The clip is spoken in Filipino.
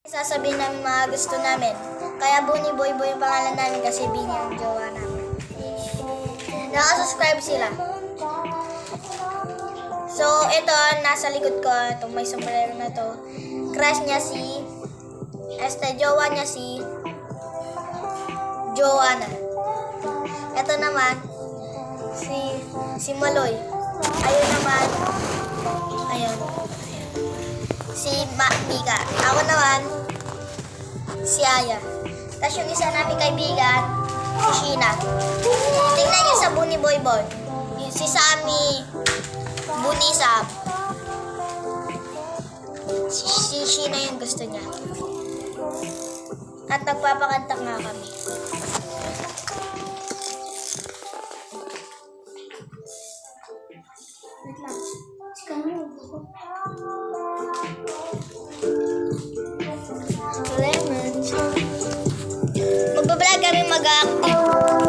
Sasabihin namin mga gusto namin. Kaya Bunny Boy Boy yung pangalan namin kasi Bini ang jowa namin. Nakasubscribe sila. So, ito, nasa likod ko, itong may sombrero na to. Crush niya si, jowa niya si Joanna. Ito naman, si Maloy. Ayun naman, ayun. Si Mika. Ako naman, si Aya. Tapos yung isa namin kaibigan, si Sheena. Tingnan niyo sa Bunny Boy Boy. Si Sammy, Bunny Sam. Si Sheena yung gusto niya. At nagpapakanta nga kami. Wait lang. Lemon. Magbablog kami mag-active.